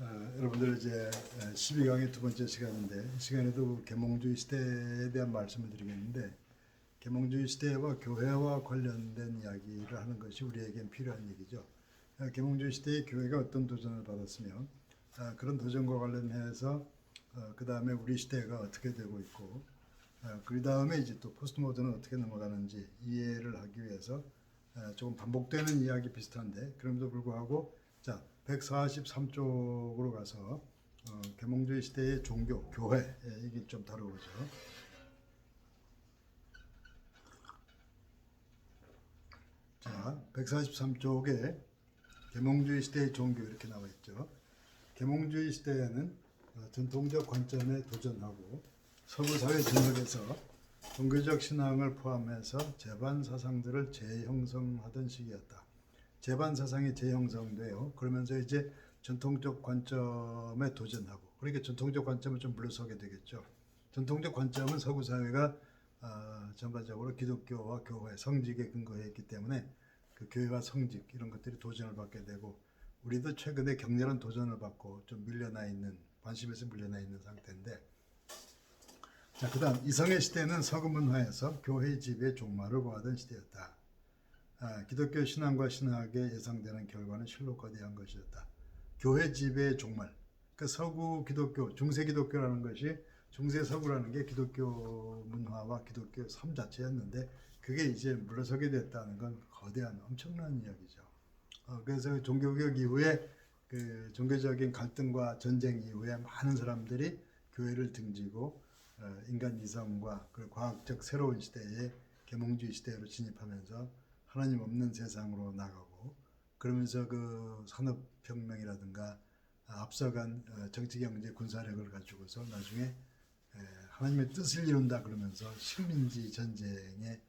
여러분들 이제 12강의 두 번째 시간인데, 이 시간에도 계몽주의 시대에 대한 말씀을 드리겠는데, 계몽주의 시대와 교회와 관련된 이야기를 하는 것이 우리에겐 필요한 얘기죠. 계몽주의 시대의 교회가 어떤 도전을 받았으며, 그런 도전과 관련해서 그 다음에 우리 시대가 어떻게 되고 있고, 그 다음에 이제 또 포스트 모던은 어떻게 넘어가는지 이해를 하기 위해서 조금 반복되는 이야기 비슷한데, 그럼에도 불구하고 자 143쪽으로 가서 계몽주의 시대의 종교, 교회 얘기를 좀 다뤄보죠. 자 143쪽에 계몽주의 시대의 종교 이렇게 나와 있죠. 계몽주의 시대에는 전통적 관점에 도전하고 서구 사회 진학에서 종교적 신앙을 포함해서 제반 사상들을 재형성하던 시기였다. 제반 사상이 재형성돼요. 그러면서 이제 전통적 관점에 도전하고, 그러니까 전통적 관점을 좀 물러서게 되겠죠. 전통적 관점은 서구 사회가 전반적으로 기독교와 교회, 성직에 근거해 있기 때문에 그 교회와 성직 이런 것들이 도전을 받게 되고, 우리도 최근에 격렬한 도전을 받고 좀 밀려나 있는, 관심에서 밀려나 있는 상태인데, 자, 그 다음 이성의 시대는 서구 문화에서 교회 지배의 종말을 보하던 시대였다. 기독교 신앙과 신학에 예상되는 결과는 실로거대한 것이었다. 교회 지배의 종말. 그러니까 서구 기독교, 중세 기독교라는 것이, 중세 서구라는 게 기독교 문화와 기독교 삶 자체였는데, 그게 이제 물러서게 됐다는 건 거대한 엄청난 이야기죠. 그래서 종교개혁 이후에 그 종교적인 갈등과 전쟁 이후에 많은 사람들이 교회를 등지고 인간 이성과 그 과학적 새로운 시대에 계몽주의 시대로 진입하면서 하나님 없는 세상으로 나가고, 그러면서 그 산업혁명이라든가 앞서간 정치, 경제, 군사력을 가지고서 나중에 하나님의 뜻을 이룬다 그러면서 식민지 전쟁에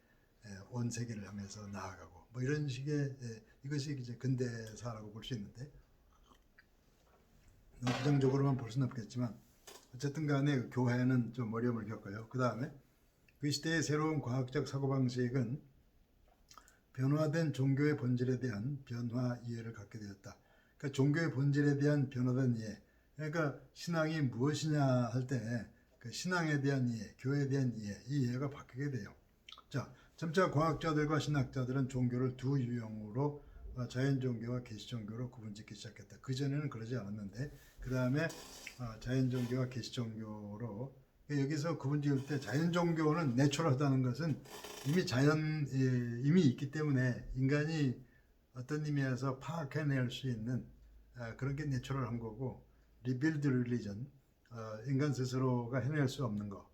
온 세계를 향해서 나아가고, 뭐 이런 식의 이것이 이제 근대사라고 볼 수 있는데, 너무 부정적으로만 볼 수는 없겠지만 어쨌든 간에 교회는 좀 어려움을 겪어요. 그 다음에 그 시대의 새로운 과학적 사고방식은 변화된 종교의 본질에 대한 변화 이해를 갖게 되었다. 그러니까 종교의 본질에 대한 변화된 이해, 그러니까 신앙이 무엇이냐 할 때 그 신앙에 대한 이해, 교회에 대한 이해, 이 이해가 바뀌게 돼요. 자, 점차 과학자들과 신학자들은 종교를 두 유형으로 자연 종교와 계시 종교로 구분짓기 시작했다. 그 전에는 그러지 않았는데, 그 다음에 자연 종교와 계시 종교로, 여기서 구분지을 때 자연 종교는 내추럴하다는 것은 이미 이미 있기 때문에 인간이 어떤 의미에서 파악해낼 수 있는 그런 게 내추럴한 거고, 리빌드 릴리전, 인간 스스로가 해낼 수 없는 거.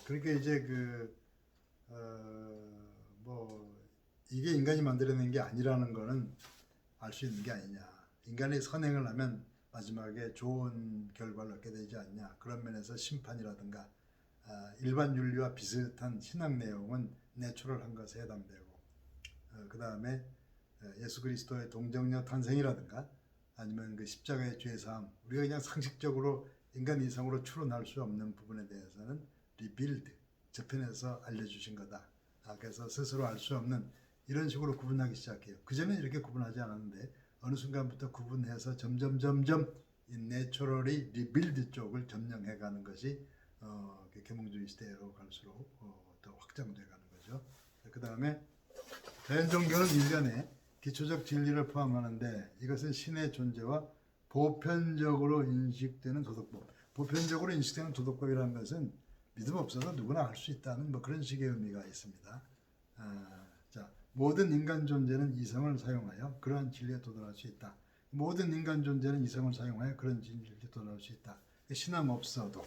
그러니까 이제 뭐 이게 인간이 만들어낸 게 아니라는 거는 알 수 있는 게 아니냐. 인간이 선행을 하면 마지막에 좋은 결과를 얻게 되지 않냐. 그런 면에서 심판이라든가 일반 윤리와 비슷한 신학 내용은 내추럴한 것에 해당되고, 그 다음에 예수 그리스도의 동정녀 탄생이라든가 아니면 그 십자가의 죄사함, 우리가 그냥 상식적으로 인간 이성으로 추론할 수 없는 부분에 대해서는 리빌드, 저편에서 알려주신 거다. 그래서 스스로 알 수 없는, 이런 식으로 구분하기 시작해요. 그전에는 이렇게 구분하지 않았는데 어느 순간부터 구분해서 점점 이 내추럴이 리빌드 쪽을 점령해가는 것이 계몽주의 시대로 갈수록 더 확장돼가는 거죠. 그 다음에 자연 종교는 일련의 기초적 진리를 포함하는데, 이것은 신의 존재와 보편적으로 인식되는 도덕법. 보편적으로 인식되는 도덕법이라는 것은 믿음 없어서 누구나 알 수 있다는 뭐 그런 식의 의미가 있습니다. 자, 모든 인간 존재는 이성을 사용하여 그러한 진리에 도달할 수 있다. 모든 인간 존재는 이성을 사용하여 그런 진리에 도달할 수 있다. 신앙 없어도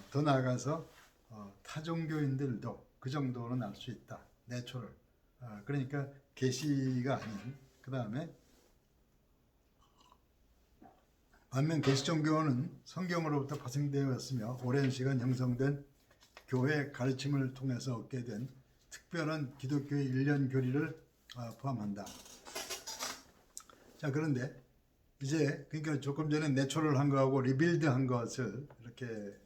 더 나아가서 타 종교인들도 그 정도는 알 수 있다. 내추럴. 그러니까 계시가 아닌, 그 다음에 반면 계시 종교는 성경으로부터 파생되어 왔으며 오랜 시간 형성된 교회 가르침을 통해서 얻게 된 특별한 기독교의 일련 교리를 포함한다. 자, 그런데 이제 그러니까 조금 전에 내추럴한 거하고 리빌드한 것을 이렇게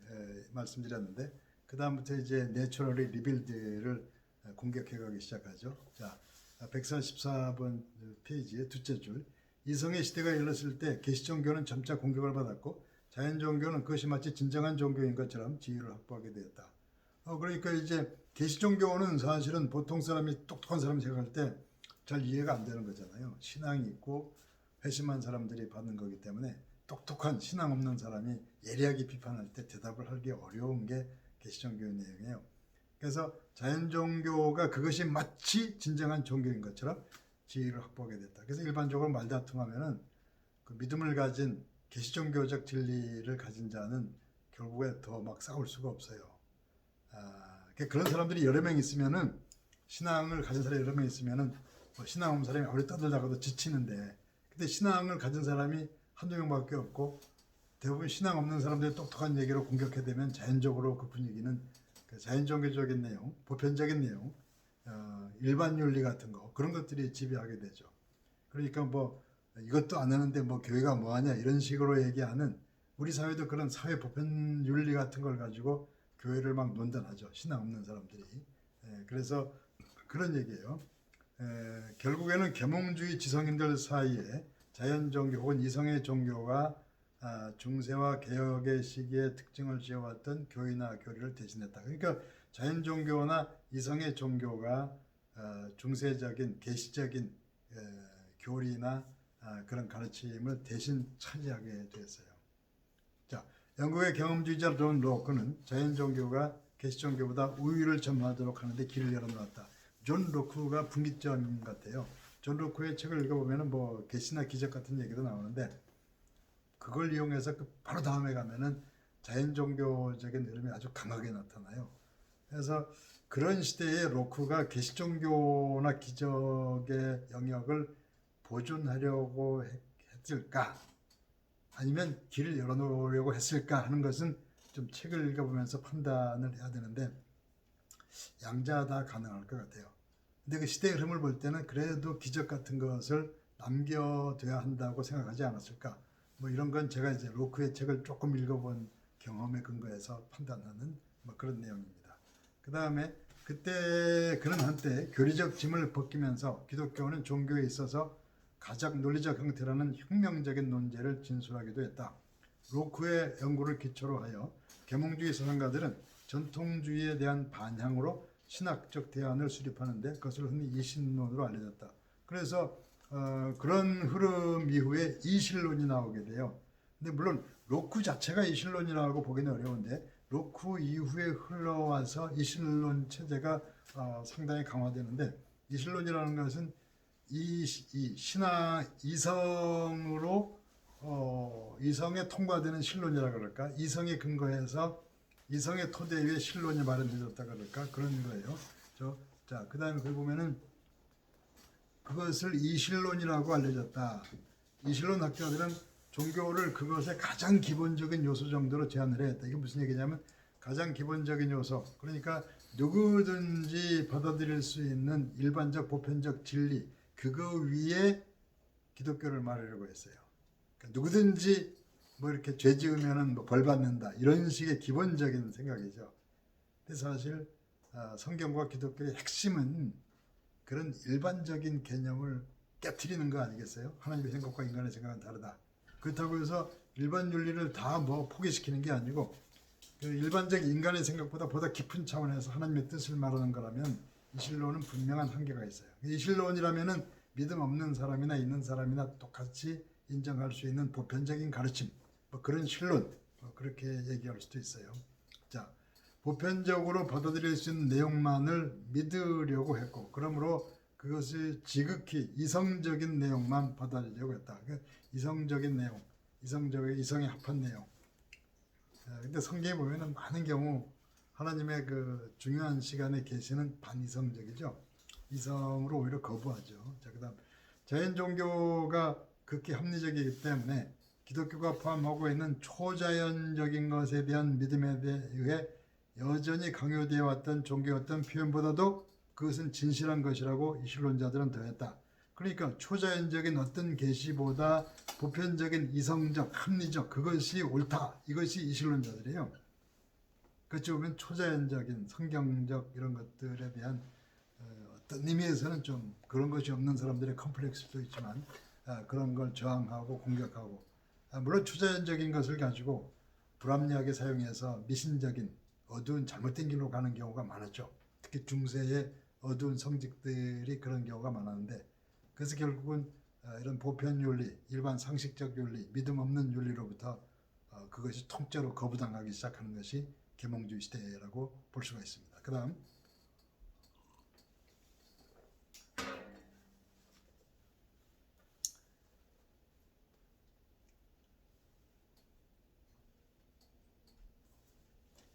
말씀드렸는데, 그 다음부터 이제 내추럴이 리빌드를 공격해가기 시작하죠. 자, 144번 페이지의 둘째 줄. 이성의 시대가 일렀을 때 계시 종교는 점차 공격을 받았고 자연 종교는 그것이 마치 진정한 종교인 것처럼 지위를 확보하게 되었다. 그러니까 이제 계시 종교는 사실은 보통 사람이 똑똑한 사람이 생각할 때 잘 이해가 안 되는 거잖아요. 신앙이 있고 회심한 사람들이 받는 거기 때문에 똑똑한 신앙 없는 사람이 예리하게 비판할 때 대답을 하기 어려운 게 계시 종교의 내용이에요. 그래서 자연 종교가 그것이 마치 진정한 종교인 것처럼 지위를 확보하게 됐다. 그래서 일반적으로 말다툼하면은 그 믿음을 가진 계시 종교적 진리를 가진 자는 결국에 더 막 싸울 수가 없어요. 그런 사람들이 여러 명 있으면은 신앙을 가진 사람이 여러 명 있으면은 신앙 없는 사람이 아무리 떠들다가도 지치는데, 근데 신앙을 가진 사람이 한두 명밖에 없고 대부분 신앙 없는 사람들이 똑똑한 얘기로 공격해대면 자연적으로 그 분위기는 자연 종교적인 내용, 보편적인 내용, 일반 윤리 같은 거 그런 것들이 지배하게 되죠. 그러니까 뭐 이것도 안 하는데 뭐 교회가 뭐하냐 이런 식으로 얘기하는, 우리 사회도 그런 사회 보편 윤리 같은 걸 가지고 교회를 막 논단하죠. 신앙 없는 사람들이. 그래서 그런 얘기예요. 결국에는 계몽주의 지성인들 사이에 자연 종교 혹은 이성의 종교가 중세와 개혁의 시기에 특징을 지어왔던 교의나 교리를 대신했다. 그러니까 자연 종교나 이성의 종교가 중세적인 계시적인 교리나 그런 가르침을 대신 차지하게 됐어요. 자, 영국의 경험주의자 존 로크는 자연 종교가 계시 종교보다 우위를 점하도록 하는데 길을 열어놓았다. 존 로크가 분기점 같아요. 존 로크의 책을 읽어보면 뭐 계시나 기적 같은 얘기도 나오는데, 그걸 이용해서 그 바로 다음에 가면은 자연 종교적인 흐름이 아주 강하게 나타나요. 그래서 그런 시대에 로크가 계시 종교나 기적의 영역을 보존하려고 했을까, 아니면 길을 열어놓으려고 했을까 하는 것은 좀 책을 읽어보면서 판단을 해야 되는데, 양자 다 가능할 것 같아요. 근데 그 시대의 흐름을 볼 때는 그래도 기적 같은 것을 남겨둬야 한다고 생각하지 않았을까. 뭐 이런 건 제가 이제 로크의 책을 조금 읽어본 경험에 근거해서 판단하는 뭐 그런 내용입니다. 그 다음에 그때 그는 한때 교리적 짐을 벗기면서 기독교는 종교에 있어서 가장 논리적 형태라는 혁명적인 논제를 진술하기도 했다. 로크의 연구를 기초로 하여 계몽주의 사상가들은 전통주의에 대한 반향으로 신학적 대안을 수립하는데 그것을 흔히 이신론으로 알려졌다. 그래서 그런 흐름 이후에 이신론이 나오게 돼요. 근데 물론 로크 자체가 이신론이라고 보기는 어려운데 로크 이후에 흘러와서 이신론 체제가 상당히 강화되는데, 이신론이라는 것은 신앙 이성으로 이성에 통과되는 신론이라 그럴까, 이성에 근거해서 이성의 토대 위에 신론이 마련되었다 그럴까, 그런 거예요. 자, 그 다음에 거기 보면은 그것을 이신론이라고 알려졌다. 이신론 학자들은 종교를 그것의 가장 기본적인 요소 정도로 제한을 했다. 이게 무슨 얘기냐면 가장 기본적인 요소, 그러니까 누구든지 받아들일 수 있는 일반적 보편적 진리, 그거 위에 기독교를 말하려고 했어요. 그러니까 누구든지 뭐 이렇게 죄 지으면은 뭐 벌 받는다, 이런 식의 기본적인 생각이죠. 근데 사실 성경과 기독교의 핵심은 그런 일반적인 개념을 깨트리는 거 아니겠어요? 하나님의 생각과 인간의 생각은 다르다. 그렇다고 해서 일반 윤리를 다 뭐 포기시키는 게 아니고, 그 일반적 인간의 생각보다 보다 깊은 차원에서 하나님의 뜻을 말하는 거라면 이신론은 분명한 한계가 있어요. 이신론이라면은 믿음 없는 사람이나 있는 사람이나 똑같이 인정할 수 있는 보편적인 가르침, 뭐 그런 신론, 그렇게 얘기할 수도 있어요. 자, 보편적으로 받아들일 수 있는 내용만을 믿으려고 했고, 그러므로 그것이 지극히 이성적인 내용만 받아들이려고 했다. 그러니까 이성적인 내용, 이성에 합한 내용. 근데 성경에 보면은 많은 경우 하나님의 그 중요한 시간에 계시는 반이성적이죠. 이성으로 오히려 거부하죠. 자, 그다음 자연 종교가 극히 합리적이기 때문에 기독교가 포함하고 있는 초자연적인 것에 대한 믿음에 의해 여전히 강요되어 왔던 종교였던 표현보다도 그것은 진실한 것이라고 이신론자들은 더했다. 그러니까 초자연적인 어떤 계시보다 보편적인 이성적, 합리적, 그것이 옳다, 이것이 이신론자들이에요. 그렇지 보면 초자연적인 성경적 이런 것들에 대한 어떤 의미에서는 좀 그런 것이 없는 사람들의 컴플렉스도 있지만, 그런 걸 저항하고 공격하고, 물론 초자연적인 것을 가지고 불합리하게 사용해서 미신적인 어두운 잘못된 길로 가는 경우가 많았죠. 특히 중세의 어두운 성직들이 그런 경우가 많았는데, 그래서 결국은 이런 보편 윤리, 일반 상식적 윤리, 믿음 없는 윤리로부터 그것이 통째로 거부당하기 시작하는 것이 계몽주의 시대라고 볼 수가 있습니다. 그 다음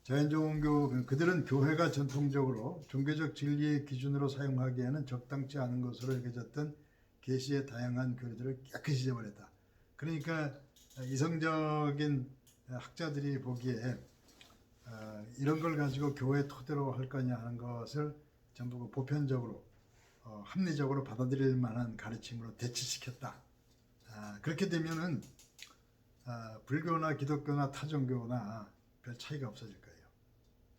자연종교, 그들은 교회가 전통적으로 종교적 진리의 기준으로 사용하기에는 적당치 않은 것으로 여겨졌던 계시의 다양한 교리들을 깨끗이 잊어버렸다. 그러니까 이성적인 학자들이 보기에 이런 걸 가지고 교회 토대로 할 거냐 하는 것을 전부 보편적으로 합리적으로 받아들일 만한 가르침으로 대치시켰다. 그렇게 되면은 불교나 기독교나 타종교나 별 차이가 없어질 거예요.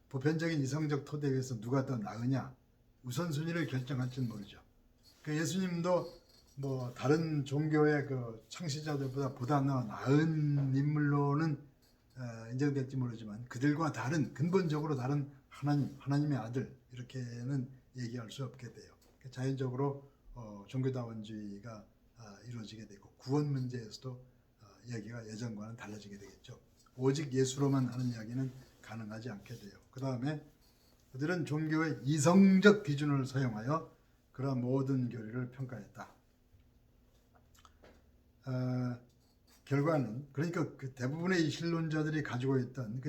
보편적인 이성적 토대 위에서 누가 더 나으냐 우선순위를 결정할지는 모르죠. 그 예수님도 뭐 다른 종교의 그 창시자들보다 보다 나은 인물로는 인정될지 모르지만 그들과 다른 근본적으로 다른 하나님의 아들 이렇게는 얘기할 수 없게 돼요. 자연적으로 종교다원주의가 이루어지게 되고 구원 문제에서도 이야기가 예전과는 달라지게 되겠죠. 오직 예수로만 하는 이야기는 가능하지 않게 돼요. 그 다음에 그들은 종교의 이성적 기준을 사용하여 그러한 모든 교리를 평가했다. 결과는 그러니까 그 대부분의 이신론자들이 가지고 있던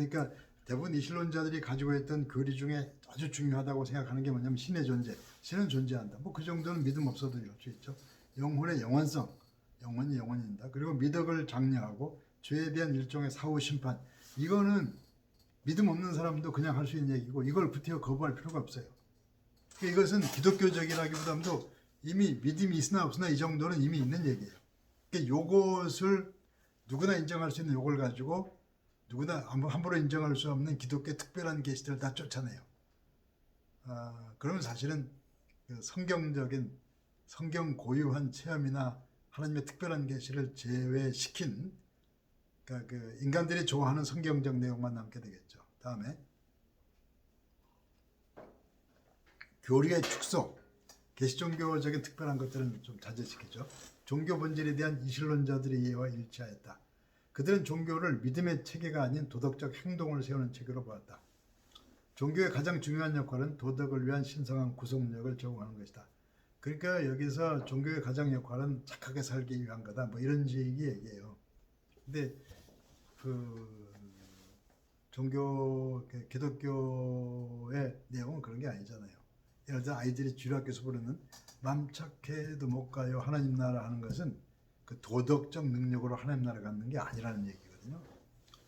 교리 중에 아주 중요하다고 생각하는 게 뭐냐면 신의 존재, 신은 존재한다. 뭐 그 정도는 믿음 없어도 이럴 수 있죠. 영혼의 영원성, 영혼이 영원이다. 그리고 미덕을 장려하고 죄에 대한 일종의 사후 심판. 이거는 믿음 없는 사람도 그냥 할 수 있는 얘기고 이걸 구태여 거부할 필요가 없어요. 이것은 기독교적이라기보다도 이미 믿음이 있으나 없으나 이 정도는 이미 있는 얘기예요. 요것을 누구나 인정할 수 있는 요걸 가지고 누구나 함부로 인정할 수 없는 기독교의 특별한 계시들을 다 쫓아내요. 그러면 사실은 그 성경 고유한 체험이나 하나님의 특별한 계시를 제외시킨 그러니까 그 인간들이 좋아하는 성경적 내용만 남게 되겠죠. 다음에 교리의 축소, 계시종교적인 특별한 것들은 좀 자제시키죠. 종교 본질에 대한 이신론자들의 이해와 일치하였다. 그들은 종교를 믿음의 체계가 아닌 도덕적 행동을 세우는 체계로 보았다. 종교의 가장 중요한 역할은 도덕을 위한 신성한 구속력을 제공하는 것이다. 그러니까 여기서 종교의 가장 역할은 착하게 살기 위한 거다. 뭐 이런 식의 얘기예요. 근데 기독교의 내용은 그런 게 아니잖아요. 예를 들어 아이들이 주일학교에서 부르는 맘 착해도 못 가요 하나님 나라 하는 것은 그 도덕적 능력으로 하나님 나라 갖는 게 아니라는 얘기거든요.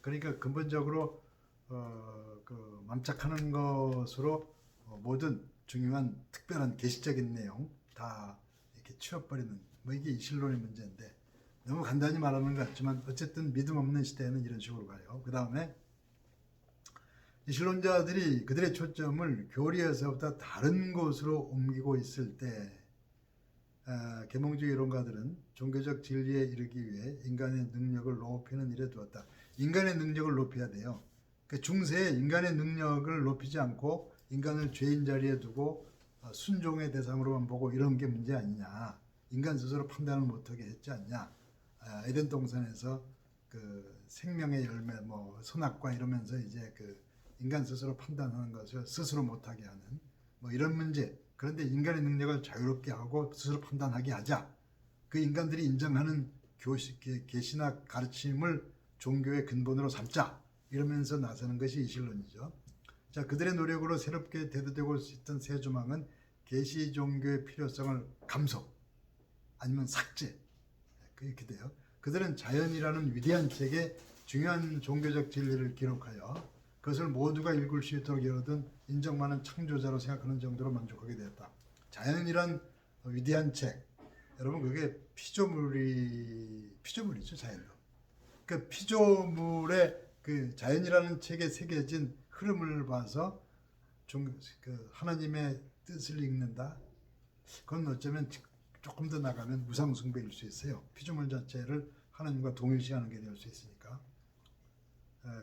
그러니까 근본적으로 그 맘착하는 것으로 모든 중요한 특별한 계시적인 내용 다 이렇게 치워버리는 뭐 이게 이신론의 문제인데 너무 간단히 말하는 것 같지만 어쨌든 믿음 없는 시대에는 이런 식으로 가요. 그 다음에 이신론자들이 그들의 초점을 교리에서부터 다른 곳으로 옮기고 있을 때 계몽주의 이론가들은 종교적 진리에 이르기 위해 인간의 능력을 높이는 일에 두었다. 인간의 능력을 높여야 돼요. 그 중세에 인간의 능력을 높이지 않고 인간을 죄인 자리에 두고 순종의 대상으로만 보고 이런 게 문제 아니냐. 인간 스스로 판단을 못하게 했지 않냐. 에덴 동산에서 그 생명의 열매, 뭐 선악과 이러면서 이제 그 인간 스스로 판단하는 것을 스스로 못하게 하는 뭐 이런 문제. 그런데 인간의 능력을 자유롭게 하고 스스로 판단하게 하자. 그 인간들이 인정하는 계시나 가르침을 종교의 근본으로 삼자. 이러면서 나서는 것이 이신론이죠. 자, 그들의 노력으로 새롭게 대두되고 있던 새 조망은 계시 종교의 필요성을 감소 아니면 삭제 이렇게 돼요. 그들은 자연이라는 위대한 책에 중요한 종교적 진리를 기록하여 그것을 모두가 읽을 수 있도록 열어둔 인정받는 창조자로 생각하는 정도로 만족하게 되었다. 자연이란 위대한 책, 여러분 그게 피조물이죠 자연도. 그 피조물의 그 자연이라는 책에 새겨진 흐름을 봐서 그 하나님의 뜻을 읽는다. 그건 어쩌면 조금 더 나가면 우상숭배일 수 있어요. 피조물 자체를 하나님과 동일시하는 게 될 수 있으니까.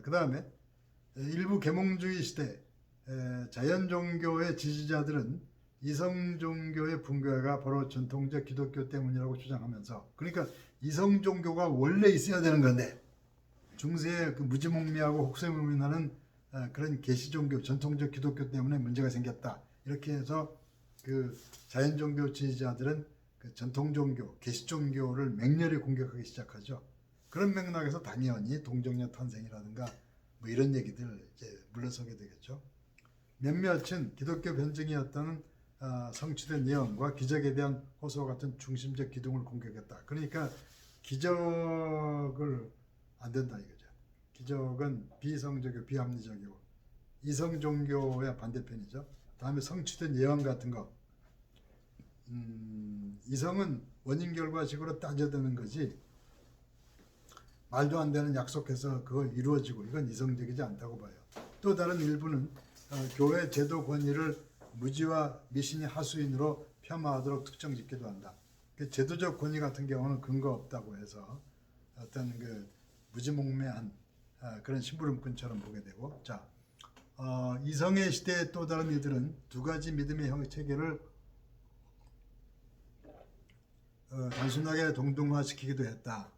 그 다음에 일부 계몽주의 시대 자연 종교의 지지자들은 이성 종교의 붕괴가 바로 전통적 기독교 때문이라고 주장하면서, 그러니까 이성 종교가 원래 있어야 되는 건데 중세의 그 무지몽매하고 혹세무민하는 그런 계시 종교, 전통적 기독교 때문에 문제가 생겼다. 이렇게 해서 그 자연 종교 지지자들은 그 전통 종교, 계시 종교를 맹렬히 공격하기 시작하죠. 그런 맥락에서 당연히 동정녀 탄생이라든가 뭐 이런 얘기들 이제 물러서게 되겠죠. 몇몇은 기독교 변증이었다는 성취된 예언과 기적에 대한 호소와 같은 중심적 기둥을 공격했다. 그러니까 기적을 안 된다 이거죠. 기적은 비이성적이고 비합리적이고 이성 종교의 반대편이죠. 다음에 성취된 예언 같은 거. 이성은 원인 결과식으로 따져드는 거지 말도 안 되는 약속해서 그거 이루어지고 이건 이성적이지 않다고 봐요. 또 다른 일부는 교회 제도 권위를 무지와 미신의 하수인으로 폄하하도록 특정짓기도 한다. 그 제도적 권위 같은 경우는 근거 없다고 해서 어떤 그 무지몽매한 그런 심부름꾼처럼 보게 되고, 자, 이성의 시대의 또 다른 이들은 두 가지 믿음의 체계를 단순하게 동등화시키기도 했다.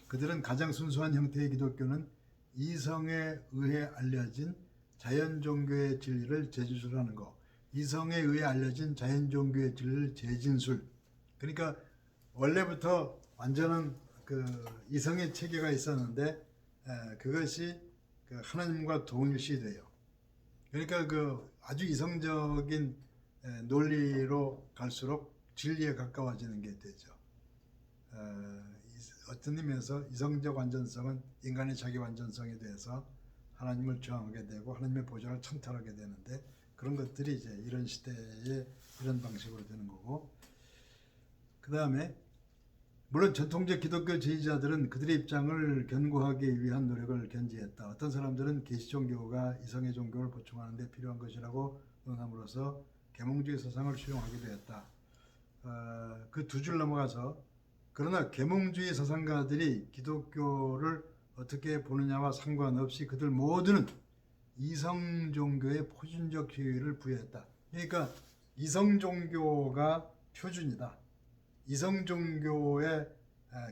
그들은 가장 순수한 형태의 기독교는 이성에 의해 알려진 자연 종교의 진리를 재진술하는 거, 이성에 의해 알려진 자연 종교의 진리를 재진술. 그러니까 원래부터 완전한 그 이성의 체계가 있었는데 그것이 그 하나님과 동일시돼요. 그러니까 그 아주 이성적인 논리로 갈수록 진리에 가까워지는 게 되죠. 어떤 의미에서 이성적 완전성은 인간의 자기 완전성에 대해서 하나님을 저항하게 되고 하나님의 보좌를 찬탈하게 되는데, 그런 것들이 이제 이런 시대에 이런 방식으로 되는 거고, 그 다음에 물론 전통적 기독교 지지자들은 그들의 입장을 견고하기 위한 노력을 견지했다. 어떤 사람들은 계시 종교가 이성의 종교를 보충하는 데 필요한 것이라고 논함으로써 계몽주의 사상을 수용하기도 했다. 그 두 줄 넘어가서, 그러나 계몽주의 사상가들이 기독교를 어떻게 보느냐와 상관없이 그들 모두는 이성 종교의 표준적 지위를 부여했다. 그러니까 이성 종교가 표준이다. 이성 종교의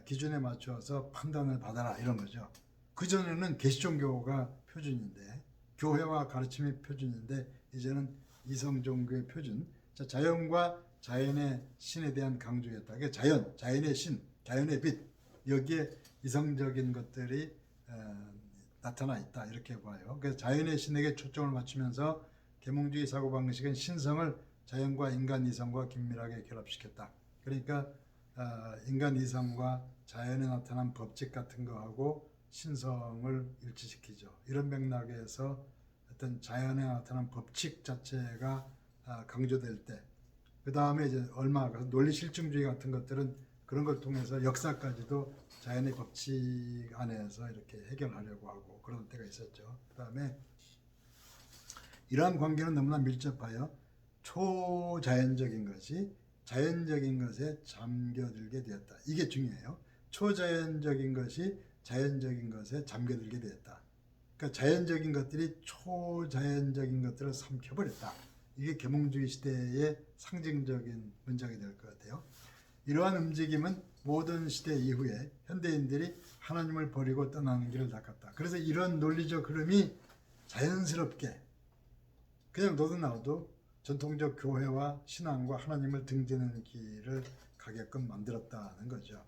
기준에 맞춰서 판단을 받아라 이런 거죠. 그전에는 계시 종교가 표준인데, 교회와 가르침이 표준인데 이제는 이성 종교의 표준. 자, 자연과 자연의 신에 대한 강조였다. 그러니까 자연의 신, 자연의 빛, 여기에 이성적인 것들이 나타나 있다 이렇게 봐요. 그래서 자연의 신에게 초점을 맞추면서 계몽주의 사고방식은 신성을 자연과 인간 이성과 긴밀하게 결합시켰다. 그러니까 인간 이성과 자연에 나타난 법칙 같은 거하고 신성을 일치시키죠. 이런 맥락에서 어떤 자연에 나타난 법칙 자체가 강조될 때, 그 다음에 이제 논리 실증주의 같은 것들은 그런 걸 통해서 역사까지도 자연의 법칙 안에서 이렇게 해결하려고 하고 그런 때가 있었죠. 그 다음에 이러한 관계는 너무나 밀접하여 초자연적인 것이 자연적인 것에 잠겨들게 되었다. 이게 중요해요. 초자연적인 것이 자연적인 것에 잠겨들게 되었다. 그러니까 자연적인 것들이 초자연적인 것들을 삼켜버렸다. 이게 계몽주의 시대의 상징적인 문장이 될 것 같아요. 이러한 움직임은 모든 시대 이후에 현대인들이 하나님을 버리고 떠나는 길을 닦았다. 그래서 이런 논리적 흐름이 자연스럽게 그냥 너도 나도 전통적 교회와 신앙과 하나님을 등지는 길을 가게끔 만들었다는 거죠.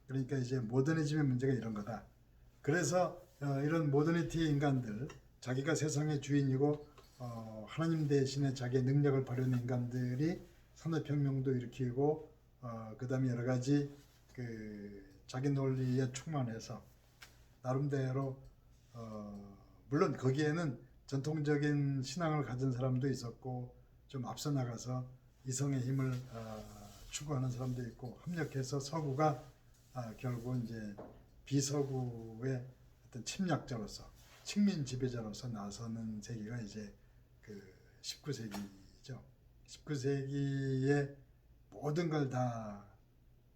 그러니까 이제 모더니즘의 문제가 이런 거다. 그래서 이런 모더니티의 인간들, 자기가 세상의 주인이고 하나님 대신에 자기의 능력을 발휘하는 인간들이 산업혁명도 일으키고 그 다음에 여러 가지 그 자기 논리에 충만해서 나름대로 물론 거기에는 전통적인 신앙을 가진 사람도 있었고 좀 앞서 나가서 이성의 힘을 추구하는 사람도 있고 합력해서 서구가 결국 이제 비서구의 어떤 침략자로서 식민 지배자로서 나서는 세기가 이제 그 19세기죠. 19세기에 모든 걸 다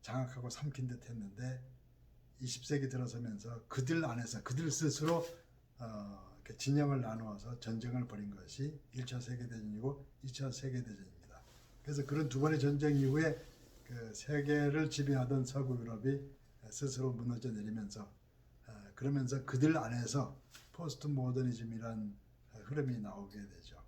장악하고 삼킨 듯 했는데 20세기 들어서면서 그들 안에서 그들 스스로 이렇게 진영을 나누어서 전쟁을 벌인 것이 1차 세계대전이고 2차 세계대전입니다. 그래서 그런 두 번의 전쟁 이후에 그 세계를 지배하던 서구 유럽이 스스로 무너져 내리면서 그러면서 그들 안에서 포스트 모더니즘이란 흐름이 나오게 되죠.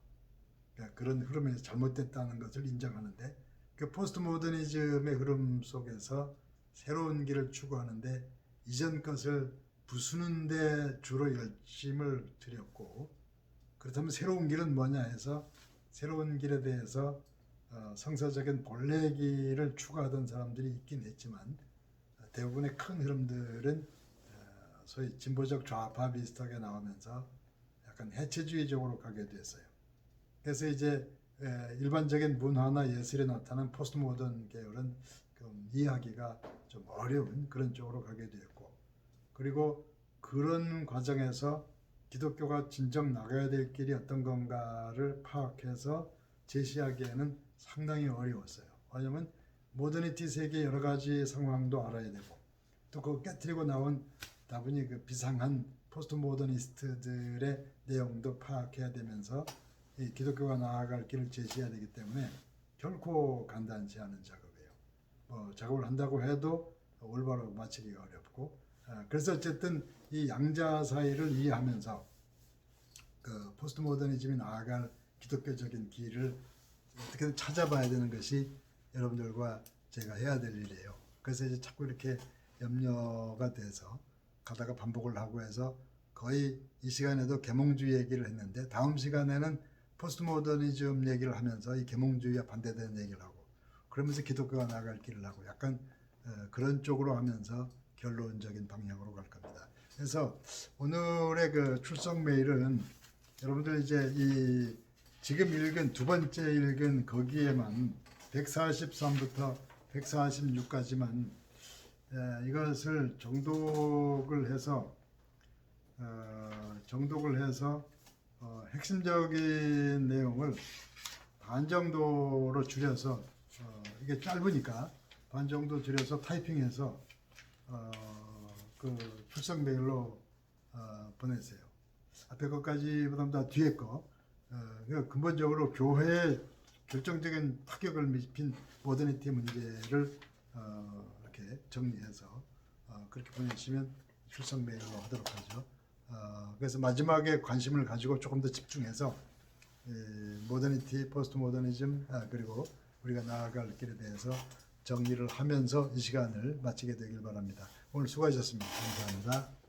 그러니까 그런 흐름이 잘못됐다는 것을 인정하는데 그 포스트 모더니즘의 흐름 속에서 새로운 길을 추구하는데 이전 것을 부수는데 주로 열심을 들였고, 그렇다면 새로운 길은 뭐냐 해서 새로운 길에 대해서 성서적인 본래 길을 추구하던 사람들이 있긴 했지만 대부분의 큰 흐름들은 소위 진보적 좌파 비슷하게 나오면서 약간 해체주의적으로 가게 됐어요. 그래서 이제 일반적인 문화나 예술에 나타난 포스트 모던 계열은 좀 이해하기가 좀 어려운 그런 쪽으로 가게 되었고, 그리고 그런 과정에서 기독교가 진정 나가야 될 길이 어떤 건가를 파악해서 제시하기에는 상당히 어려웠어요. 왜냐하면 모더니티 세계의 여러 가지 상황도 알아야 되고 또 그거 깨트리고 나온 다분히 그 비상한 포스트 모더니스트들의 내용도 파악해야 되면서 이 기독교가 나아갈 길을 제시해야 되기 때문에 결코 간단치 않은 작업이에요. 작업을 한다고 해도 올바로 마치기가 어렵고, 그래서 어쨌든 이 양자 사이를 이해하면서 그 포스트 모더니즘이 나아갈 기독교적인 길을 어떻게든 찾아봐야 되는 것이 여러분들과 제가 해야 될 일이에요. 그래서 이제 자꾸 이렇게 염려가 돼서 가다가 반복을 하고 해서 거의 이 시간에도 계몽주의 얘기를 했는데 다음 시간에는 포스트 모더니즘 얘기를 하면서 이 계몽주의와 반대되는 얘기를 하고 그러면서 기독교가 나아갈 길을 하고 약간 그런 쪽으로 하면서 결론적인 방향으로 갈 겁니다. 그래서 오늘의 그 출석 메일은 여러분들 이제 이 지금 읽은 두 번째 읽은 거기에만 143부터 146까지만 이것을 정독을 해서 핵심적인 내용을 반 정도로 줄여서 이게 짧으니까 반 정도 줄여서 타이핑해서 그 출석 메일로 보내세요. 앞에 것까지보다 다 뒤에 거. 그러니까 근본적으로 교회에 결정적인 타격을 미친 모더니티 문제를 이렇게 정리해서 그렇게 보내주시면 출석 메일로 하도록 하죠. 그래서 마지막에 관심을 가지고 조금 더 집중해서 모더니티, 포스트 모더니즘 그리고 우리가 나아갈 길에 대해서 정리를 하면서 이 시간을 마치게 되길 바랍니다. 오늘 수고하셨습니다. 감사합니다.